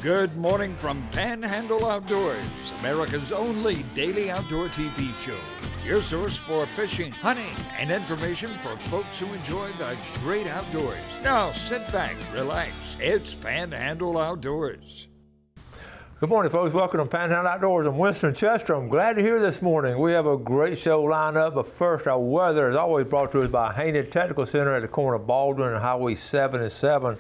Good morning from Panhandle Outdoors, America's only daily outdoor TV show. Your source for fishing, hunting, and information for folks who enjoy the great outdoors. Now sit back, relax. It's Panhandle Outdoors. Good morning, folks. Welcome to Panhandle Outdoors. I'm Winston Chester. I'm glad to hear this morning. We have a great show lined up, but first, our weather is always brought to us by Haney Technical Center at the corner of Baldwin and Highway 77.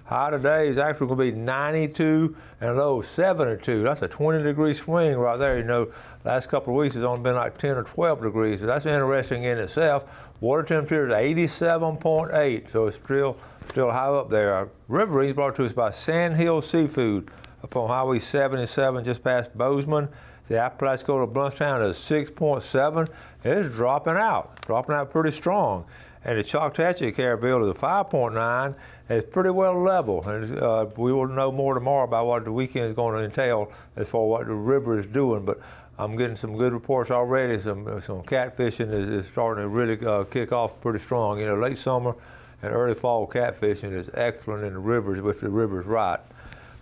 High today is actually going to be 92 and low 72. That's a 20-degree swing right there. You know, last couple of weeks it's only been like 10 or 12 degrees, so that's interesting in itself. Water temperature is 87.8, so it's still high up there. Our river reading is brought to us by Sandhill Seafood upon Highway 77 just past Bozeman. The Apalachicola Bluntstown is 6.7. It's dropping out pretty strong. And the Choctawhatchee Caraville is a 5.9. It's pretty well level. And we will know more tomorrow about what the weekend is going to entail as far as what the river is doing. But I'm getting some good reports already. Some catfishing is starting to really kick off pretty strong. You know, late summer and early fall catfishing is excellent in the rivers if the river's right.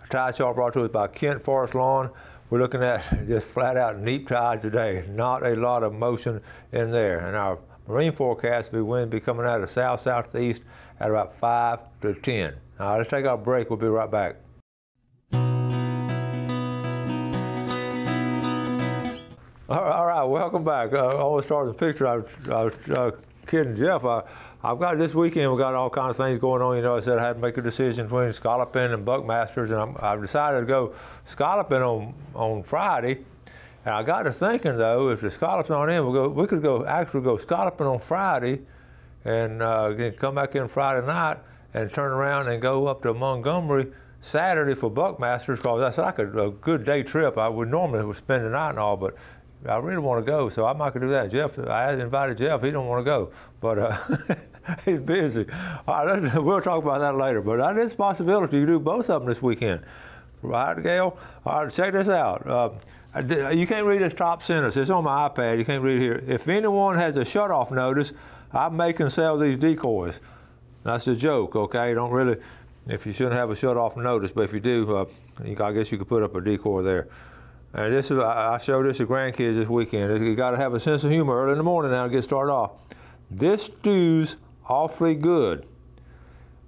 A tide chart brought to us by Kent Forest Lawn. We're looking at just flat out neap tide today. Not a lot of motion in there. And our marine forecast will be wind be coming out of south-southeast at about 5 to 10. All right, let's take our break. We'll be right back. All right, welcome back. I always start with the picture. I was kidding Jeff. I've got this weekend, we've got all kinds of things going on. You know, I said I had to make a decision between scalloping and buckmasters, and I've decided to go scalloping on Friday. And I got to thinking though, if the scallops aren't in, we could actually go scalloping on Friday, and come back in Friday night and turn around and go up to Montgomery Saturday for buckmasters, because that's like a good day trip. I would normally spend the night and all, but I really want to go, so I might could do that. Jeff, I invited Jeff. He don't want to go, but he's busy. All right, we'll talk about that later. But that is a possibility. You do both of them this weekend, right, Gail? All right, check this out. You can't read this top sentence. It's on my iPad. You can't read it here. If anyone has a shut-off notice, I make and sell these decoys. That's a joke, okay? Don't really, if you shouldn't have a shut-off notice, but if you do, I guess you could put up a decoy there. And this is, I showed this to grandkids this weekend. You got to have a sense of humor early in the morning now to get started off. This stew's awfully good.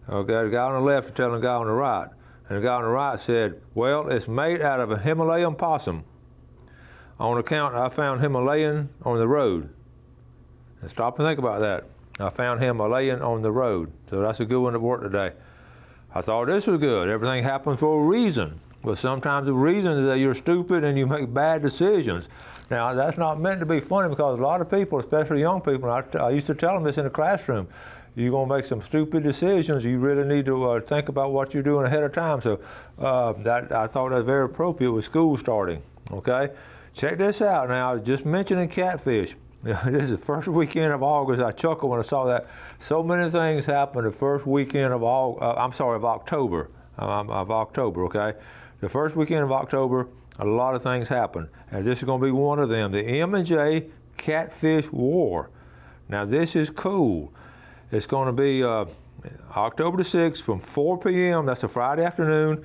Okay, the guy on the left is telling the guy on the right. And the guy on the right said, well, it's made out of a Himalayan possum. On account, I found Himalayan on the road. And stop and think about that. I found Himalayan on the road. So that's a good one to work today. I thought this was good. Everything happens for a reason. But sometimes the reason is that you're stupid and you make bad decisions. Now, that's not meant to be funny, because a lot of people, especially young people, I used to tell them this in the classroom, you're going to make some stupid decisions. You really need to think about what you're doing ahead of time. So I thought that was very appropriate with school starting, okay? Check this out now, just mentioning catfish. This is the first weekend of August. I chuckled when I saw that. So many things happen the first weekend of October. Okay? The first weekend of October, a lot of things happen. And this is going to be one of them, the M&J Catfish War. Now this is cool. It's going to be October the 6th from 4 p.m., that's a Friday afternoon.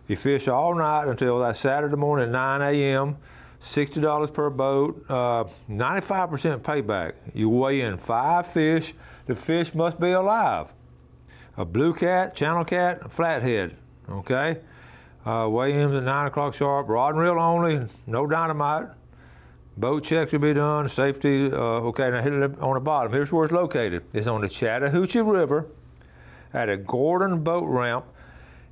You fish all night until that Saturday morning at 9 a.m., $60 per boat, 95% payback. You weigh in 5 fish. The fish must be alive. A blue cat, channel cat, a flathead, okay? Weigh-ins at 9 o'clock sharp, rod and reel only, no dynamite. Boat checks will be done, safety, okay, now hit it on the bottom. Here's where it's located. It's on the Chattahoochee River at a Gordon boat ramp,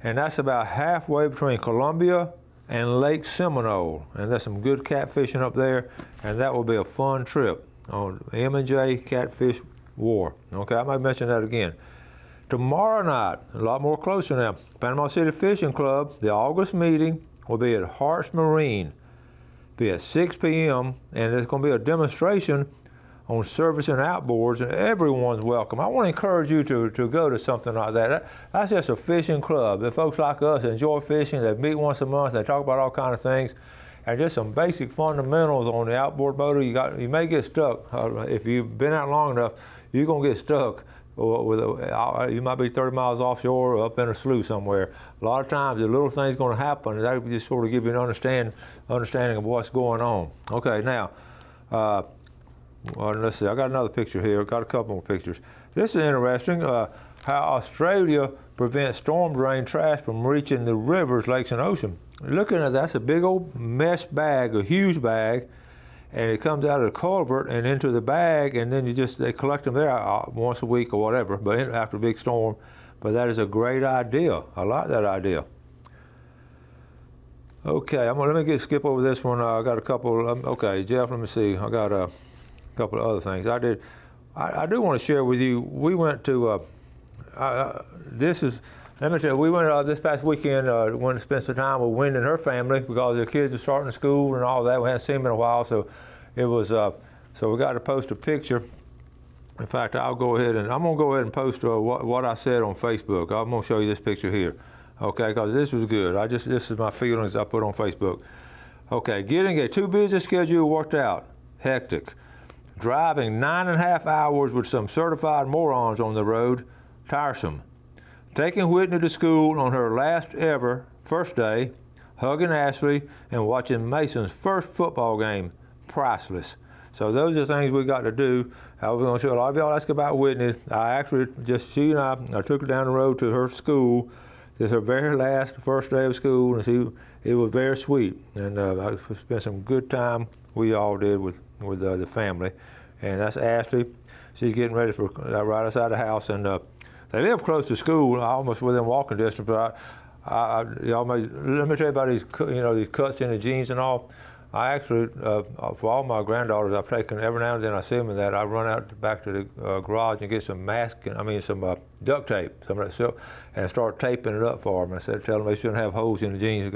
and that's about halfway between Columbia and Lake Seminole. And there's some good catfishing up there, and that will be a fun trip on M&J Catfish War. Okay, I might mention that again. Tomorrow night, a lot more closer now, Panama City Fishing Club, the August meeting will be at Hart's Marine. Be at 6 p.m. and there's going to be a demonstration on servicing outboards, and everyone's welcome. I want to encourage you to go to something like that. That's just a fishing club. The folks like us enjoy fishing. They meet once a month. They talk about all kinds of things, and just some basic fundamentals on the outboard motor. You may get stuck if you've been out long enough. You're gonna get stuck you might be 30 miles offshore or up in a slough somewhere. A lot of times the little thing's going to happen, and that will just sort of give you an understanding of what's going on. Okay, now, let's see, I got another picture here. I've got a couple more pictures. This is interesting, how Australia prevents storm drain trash from reaching the rivers, lakes, and ocean. Looking at that's a big old mesh bag, a huge bag, and it comes out of the culvert and into the bag, and then they collect them there once a week or whatever, but after a big storm. But that is a great idea. I like that idea. Okay, let me skip over this one. I got a couple. Okay, Jeff, let me see. I got a couple of other things. I do want to share with you. We went to. Let me tell you, we went this past weekend, went to spend some time with Wendy and her family because their kids are starting school and all that. We hadn't seen them in a while, so it was, so we got to post a picture. In fact, I'm going to go ahead and post what I said on Facebook. I'm going to show you this picture here, okay, because this was good. This is my feelings I put on Facebook. Okay, getting a too busy schedule worked out, hectic. Driving 9.5 hours with some certified morons on the road, tiresome. Taking Whitney to school on her first day, hugging Ashley, and watching Mason's first football game, priceless. So those are things we got to do. I was going to show a lot of y'all ask about Whitney. I actually, she and I took her down the road to her school. This is her very first day of school, and it was very sweet. And I spent some good time, we all did, with the family. And that's Ashley. She's getting ready for right outside the house, and they live close to school, almost within walking distance. But let me tell you about these cuts in the jeans and all. I actually, for all my granddaughters, I've taken every now and then I see them in that. I run out back to the garage and get some some duct tape, and start taping it up for them. Tell them they shouldn't have holes in the jeans.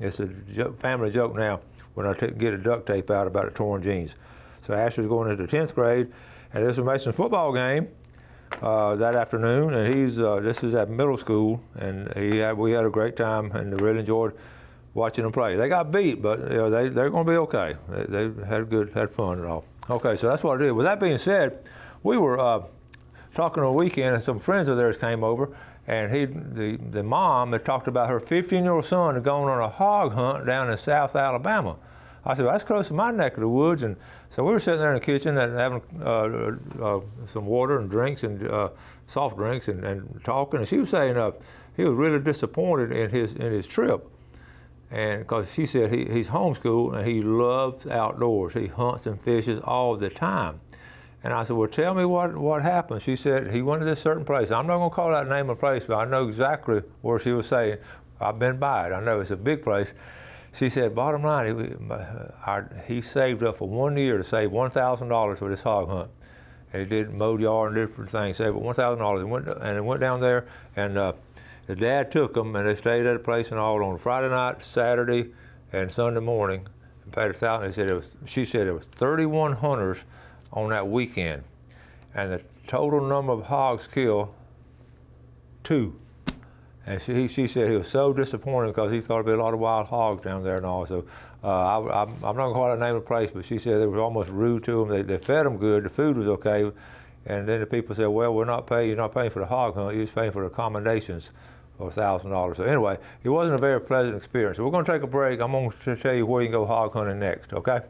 It's a family joke now when I get a duct tape out about the torn jeans. So Ashley's going into the 10th grade, and this was Mason's football game that afternoon, and this is at middle school, and we had a great time and really enjoyed watching them play. They got beat, but they're going to be okay. They had fun and all. Okay, so that's what I did. With that being said, we were talking on the weekend, and some friends of theirs came over, and the mom had talked about her 15-year-old son had gone on a hog hunt down in South Alabama. I said, well, that's close to my neck of the woods. And so we were sitting there in the kitchen and having some water and drinks and soft drinks and talking. And she was saying he was really disappointed in his trip. And because she said he's homeschooled and he loves outdoors. He hunts and fishes all the time. And I said, well, tell me what happened. She said he went to this certain place. I'm not going to call out the name of the place, but I know exactly where she was saying. I've been by it. I know it's a big place. She said, bottom line, he saved up for 1 year to save $1,000 for this hog hunt. And he did mowed yard and different things, saved $1,000. And he went down there, and the dad took them, and they stayed at a place and all on Friday night, Saturday, and Sunday morning, and paid $1,000. She said it was 31 hunters on that weekend, and the total number of hogs killed, 2. And she said he was so disappointed because he thought there'd be a lot of wild hogs down there and all. So I'm not going to call out the name of the place, but she said they were almost rude to them. They fed them good. The food was okay. And then the people said, well, you're not paying for the hog hunt. You're just paying for the accommodations for $1,000. So anyway, it wasn't a very pleasant experience. So we're going to take a break. I'm going to tell you where you can go hog hunting next, okay?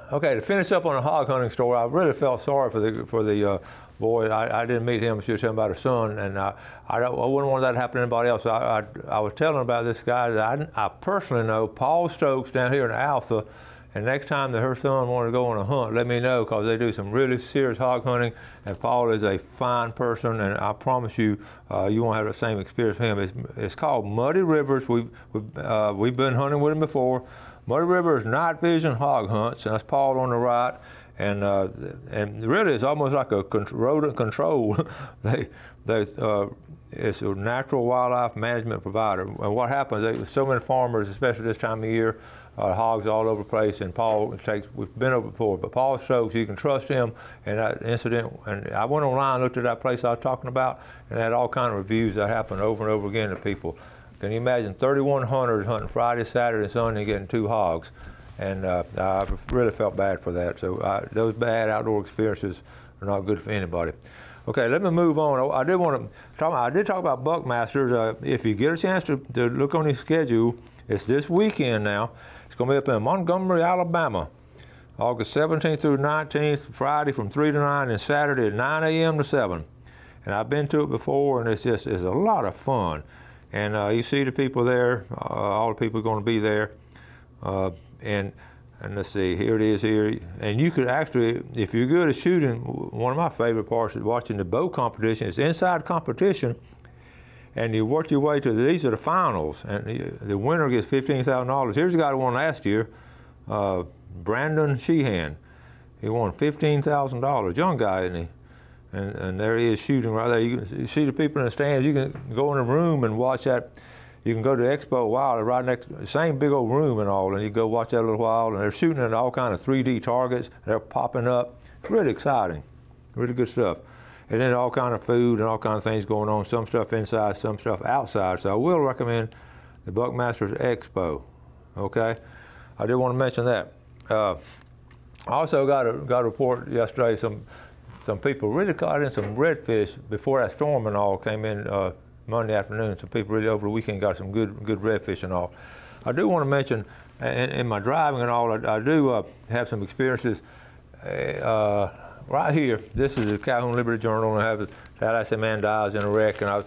Okay, to finish up on the hog hunting story, I really felt sorry for the boy. I didn't meet him. She was telling about her son, and I wouldn't want that to happen to anybody else. So I was telling about this guy that I personally know, Paul Stokes, down here in Alpha. And next time that her son wanted to go on a hunt, let me know, because they do some really serious hog hunting. And Paul is a fine person, and I promise you, you won't have the same experience with him. It's called Muddy Rivers. We've been hunting with him before. Muddy River is night vision hog hunts, and that's Paul on the right. And really, it's almost like a rodent control. It's a natural wildlife management provider. And what happens? So many farmers, especially this time of year, hogs all over the place. And Paul we've been over before, but Paul Stokes, you can trust him. And that incident, and I went online, looked at that place I was talking about, and had all kind of reviews that happened over and over again to people. Can you imagine 31 hunters hunting Friday, Saturday, and Sunday, getting 2 hogs? And I really felt bad for that. So those bad outdoor experiences are not good for anybody. Okay, let me move on. I did talk about Buckmasters. If you get a chance to look on his schedule, it's this weekend now. It's going to be up in Montgomery, Alabama, August 17th through 19th, Friday from 3 to 9, and Saturday at 9 a.m. to 7. And I've been to it before, and it's a lot of fun. And you see the people there, all the people are going to be there. And let's see, here it is here. And you could actually, if you're good at shooting, one of my favorite parts is watching the bow competition. It's inside competition, and you work your way to these are the finals, and the winner gets $15,000. Here's a guy who won last year, Brandon Sheehan. He won $15,000, young guy, isn't he? And there he is shooting right there. You can see the people in the stands. You can go in a room and watch that. You can go to Expo Wild, right next, same big old room and all, and you go watch that a little while, and they're shooting at all kind of 3D targets. They're popping up. It's really exciting, really good stuff. And then all kind of food and all kind of things going on, some stuff inside, some stuff outside. So I will recommend the Buckmasters Expo, okay? I did want to mention that. I also got a report yesterday, some people really caught in some redfish before that storm and all came in Monday afternoon. Some people really over the weekend got some good redfish and all. I do want to mention, in my driving and all, I do have some experiences. Right here, this is the Calhoun Liberty Journal, and I have I said man dies in a wreck. And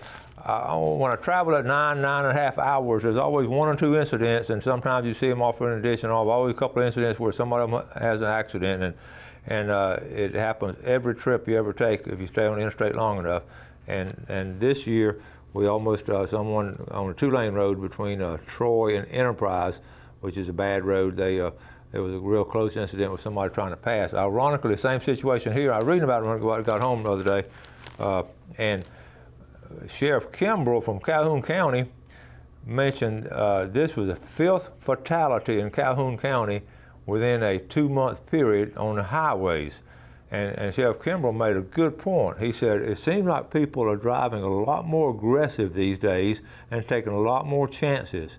when I travel at 9.5 hours, there's always one or two incidents, and sometimes you see them off in addition. Always a couple of incidents where somebody has an accident, and it happens every trip you ever take if you stay on the interstate long enough. And this year, we almost, someone on a 2-lane road between Troy and Enterprise, which is a bad road, there was a real close incident with somebody trying to pass. Ironically, the same situation here. I was reading about it when I got home the other day, and Sheriff Kimbrell from Calhoun County mentioned this was the 5th fatality in Calhoun County within a 2-month period on the highways. And Sheriff Kimbrell made a good point. He said, it seems like people are driving a lot more aggressive these days and taking a lot more chances.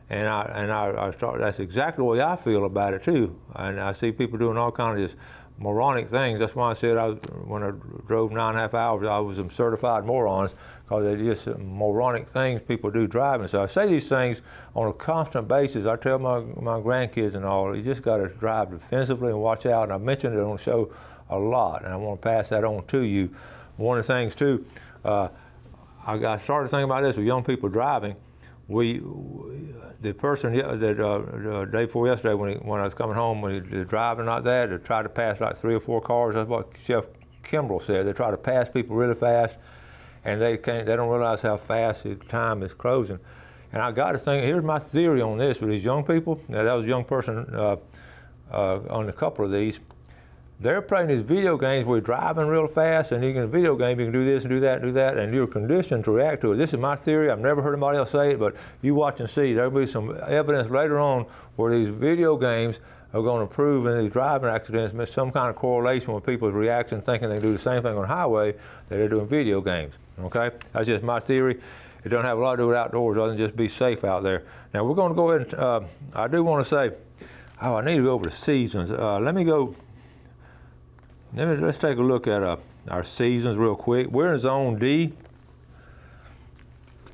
And that's exactly the way I feel about it too. And I see people doing all kinds of just moronic things. That's why I said when I drove 9.5 hours, I was some certified morons, because they're just moronic things people do driving. So I say these things on a constant basis. I tell my grandkids and all, you just got to drive defensively and watch out. And I mentioned it on the show a lot, and I want to pass that on to you. One of the things too, I started thinking about this with young people driving. The person the day before yesterday, when I was coming home, when he was driving like that, they tried to pass like 3 or 4 cars. That's what Chef Kimbrell said. They try to pass people really fast, and they don't realize how fast the time is closing. And I got to think, here's my theory on this with these young people. Now, that was a young person on a couple of these. They're playing these video games where you're driving real fast, and you can video game, you can do this and do that and do that, and you're conditioned to react to it. This is my theory. I've never heard anybody else say it, but you watch and see. There'll be some evidence later on where these video games are going to prove in these driving accidents there's some kind of correlation with people's reaction, thinking they can do the same thing on the highway that they're doing video games. Okay, that's just my theory. It doesn't have a lot to do with outdoors other than just be safe out there. Now we're going to go ahead and I do want to say, I need to go over the seasons. Let's take a look at our seasons real quick. We're in Zone D.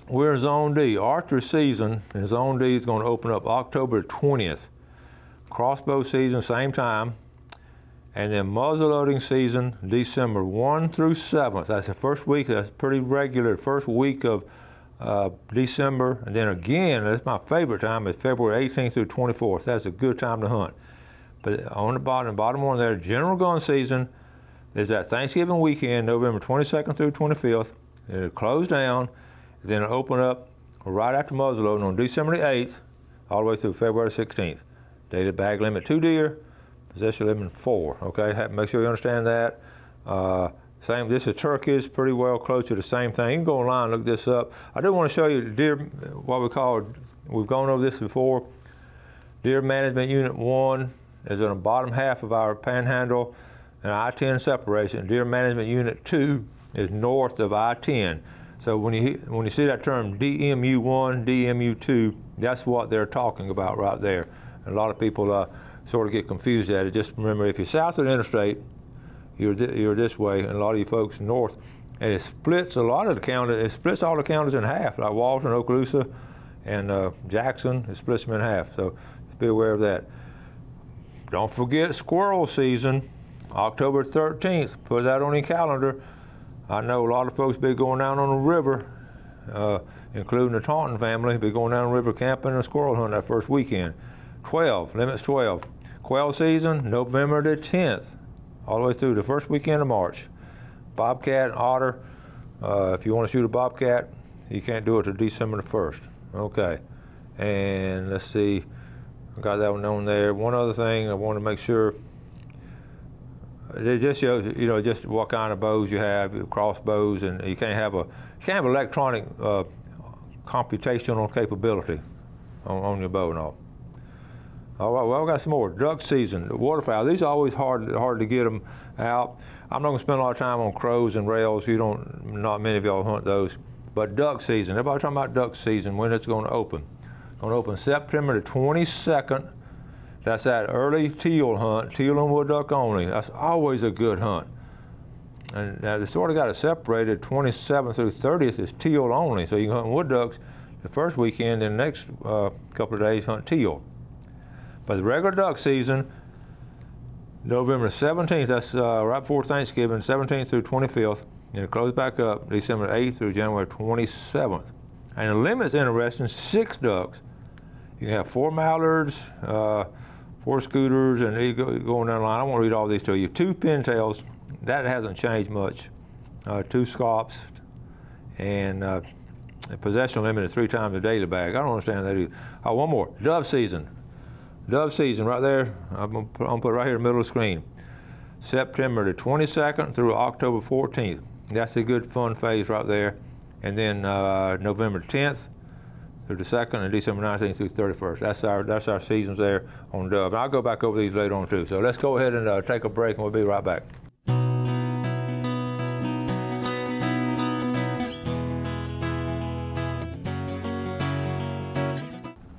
We're in Zone D. Archery season in Zone D is going to open up October 20th. Crossbow season, same time. And then muzzleloading season, December 1 through 7th. That's the first week. That's pretty regular. First week of December. And then again, that's my favorite time, is February 18th through 24th. That's a good time to hunt. But on the bottom one there, general gun season is that Thanksgiving weekend, November 22nd through 25th. It'll close down, then it'll open up right after muzzleloading on December the 8th, all the way through February 16th. Dated bag limit 2 deer, possession limit 4. Okay, make sure you understand that. Same. This is turkeys, pretty well close to the same thing. You can go online and look this up. I do want to show you deer, what we call. We've gone over this before. Deer Management Unit 1. is on the bottom half of our Panhandle and I-10 separation. Deer Management Unit 2 is north of I-10. So when you see that term DMU1, DMU2, that's what they're talking about right there. A lot of people sort of get confused at it. Just remember, if you're south of the interstate, you're this way, and a lot of you folks north, and it splits a lot of the counties. It splits all the counties in half, like Walton, Okaloosa, and Jackson. It splits them in half. So be aware of that. Don't forget squirrel season, October 13th. Put that on your calendar. I know a lot of folks be going down on the river, including the Taunton family, be going down the river camping and squirrel hunting that first weekend. 12, limits 12. Quail season, November the 10th, all the way through the first weekend of March. Bobcat, otter, if you want to shoot a bobcat, you can't do it until December the 1st. Okay, and let's see, I got that one on there. One other thing I want to make sure, it just shows, you know, just what kind of bows you have, crossbows, and you can't have electronic computational capability on your bow and all. All right, well, we got some more. Duck season, waterfowl. These are always hard to get them out. I'm not going to spend a lot of time on crows and rails. Not many of y'all hunt those. But duck season, everybody talking about duck season, when it's going to open. It's going to open September the 22nd. That's that early teal hunt, teal and wood duck only. That's always a good hunt. And now they sort of got it separated. 27th through 30th is teal only. So you can hunt wood ducks the first weekend, and the next couple of days hunt teal. But the regular duck season, November 17th, that's right before Thanksgiving, 17th through 25th, and it closes back up December 8th through January 27th. And the limit's interesting, 6 ducks. You can have 4 mallards, 4 scooters, and you go on down the line. I won't read all these to you. 2 pintails, that hasn't changed much. 2 scops, and the possession limit is 3 times a daily bag. I don't understand that either. One more, dove season. Dove season right there, I'm going to put it right here in the middle of the screen. September the 22nd through October 14th. That's a good fun phase right there. And then November 10th through the 2nd and December 19th through 31st. That's our seasons there on dove. And I'll go back over these later on too. So let's go ahead and take a break, and we'll be right back.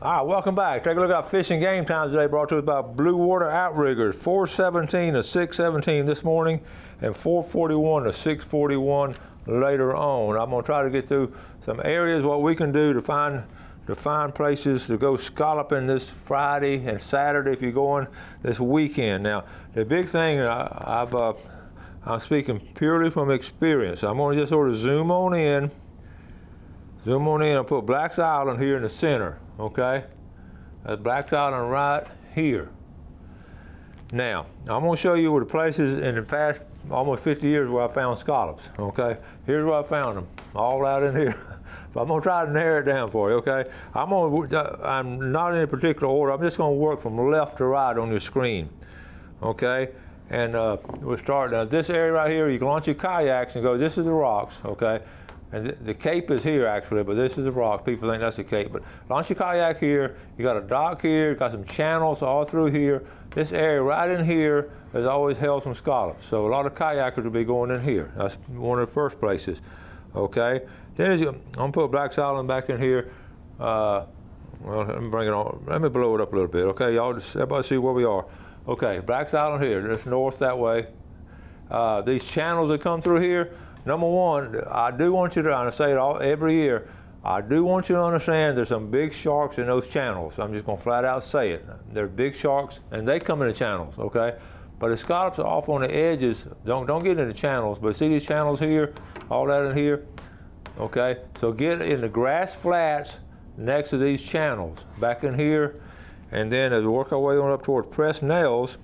All right, welcome back. Take a look at Fishing Game Times today, brought to us by Blue Water Outriggers. 417 to 617 this morning, and 441 to 641 later on. I'm going to try to get through some areas, what we can do to find places to go scalloping this Friday and Saturday if you're going this weekend. Now, the big thing, I'm speaking purely from experience. I'm going to just sort of zoom on in and put Black's Island here in the center. Okay, that's Black's Island right here. Now, I'm going to show you where the places in the past almost 50 years where I found scallops. Okay, here's where I found them, all out in here. But I'm going to try to narrow it down for you. Okay, I'm not in a particular order. I'm just going to work from left to right on your screen. Okay, and we'll start now. This area right here, you can launch your kayaks and go. This is the rocks. Okay. And the cape is here actually, but this is the rock. People think that's the cape. But launch your kayak here. You got a dock here. You got some channels all through here. This area right in here has always held some scallops. So a lot of kayakers will be going in here. That's one of the first places. Okay. Then I'm gonna put Black's Island back in here. Well, let me bring it on. Let me blow it up a little bit. Okay, y'all just everybody see where we are. Okay, Black's Island here. That's north that way. These channels that come through here. Number one, I do want you to, and I say it every year, I do want you to understand there's some big sharks in those channels. I'm just going to flat out say it. They're big sharks, and they come in the channels, okay? But the scallops are off on the edges. Don't get in the channels, but see these channels here, all that in here, okay? So get in the grass flats next to these channels, back in here, and then as we work our way on up towards Pressed Nails,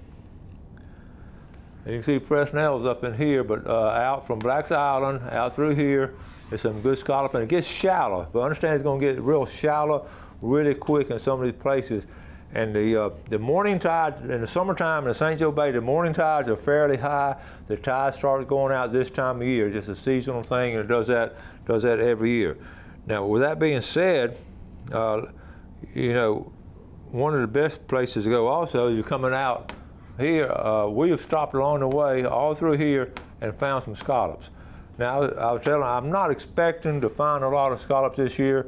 and you can see Pressed Nails up in here, but out from Black's Island, out through here, there's some good scallop, and it gets shallow. But understand it's going to get real shallow really quick in some of these places. And the morning tide, in the summertime in the St. Joe Bay, the morning tides are fairly high. The tide starts going out this time of year, just a seasonal thing, and it does that every year. Now, with that being said, you know, one of the best places to go also, you're coming out here, we have stopped along the way all through here and found some scallops. Now, I was telling, I'm not expecting to find a lot of scallops this year.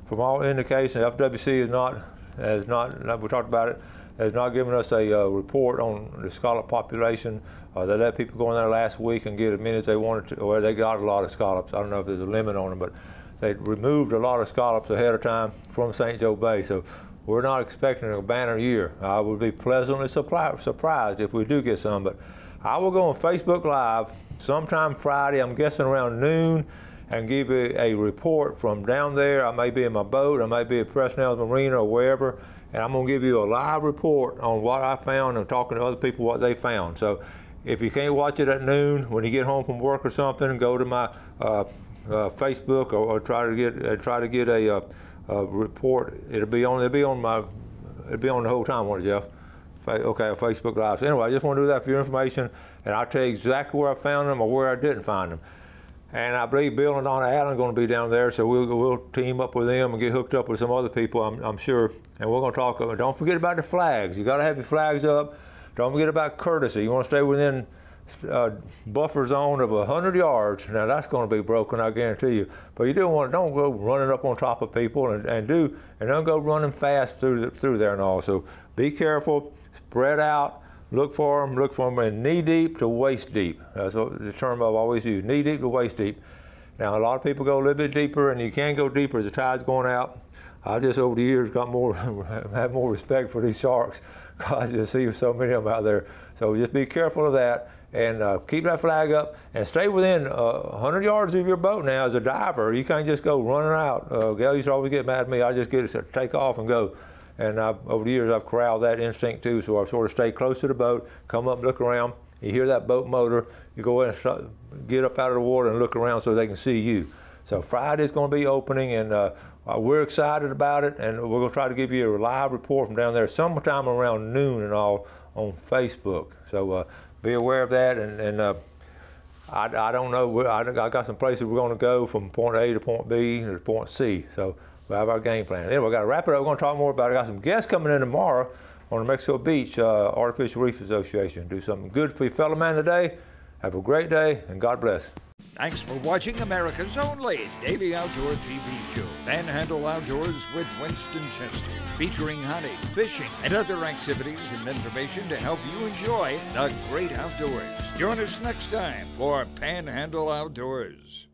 From all indications, FWC is not, we talked about it, They've not given us a report on the scallop population. They let people go in there last week and get as many as they wanted to. Well, they got a lot of scallops. I don't know if there's a limit on them, but they removed a lot of scallops ahead of time from St. Joe Bay. So we're not expecting a banner year. I would be pleasantly surprised if we do get some. But I will go on Facebook Live sometime Friday, I'm guessing around noon, and give a report from down there. I may be in my boat, I may be at Presnell's Marina or wherever, and I'm going to give you a live report on what I found and talking to other people what they found. So if you can't watch it at noon, when you get home from work or something, go to my Facebook or try to get a report. It'll be on the whole time, won't it, Jeff? Okay, Facebook Live. So anyway, I just want to do that for your information, and I'll tell you exactly where I found them or where I didn't find them. And I believe Bill and Donna Allen are going to be down there, so we'll team up with them and get hooked up with some other people, I'm sure. And we're going to talk. Don't forget about the flags. You got to have your flags up. Don't forget about courtesy. You want to stay within buffer zone of 100 yards. Now that's going to be broken, I guarantee you. But you don't go running up on top of people and don't go running fast through there and all. So be careful. Spread out. Look for them in knee deep to waist deep. That's the term I've always used, knee deep to waist deep. Now, a lot of people go a little bit deeper, and you can go deeper as the tide's going out. I just, over the years, have more respect for these sharks because you see so many of them out there. So just be careful of that, and keep that flag up, and stay within 100 yards of your boat now. As a diver, you can't just go running out. Gail used to always get mad at me. I just get it to take off and go. And over the years, I've corralled that instinct too, so I sort of stay close to the boat, come up, look around. You hear that boat motor, you go in and get up out of the water and look around so they can see you. So Friday's going to be opening, and we're excited about it, and we're going to try to give you a live report from down there sometime around noon and all on Facebook. So be aware of that, and I don't know, I got some places we're going to go from point A to point B to point C. So we have our game plan. Anyway, we've got to wrap it up. We're going to talk more about it. I got some guests coming in tomorrow on the Mexico Beach Artificial Reef Association. Do something good for your fellow man today. Have a great day, and God bless. Thanks for watching America's only daily outdoor TV show, Panhandle Outdoors with Winston Chester, featuring hunting, fishing, and other activities and information to help you enjoy the great outdoors. Join us next time for Panhandle Outdoors.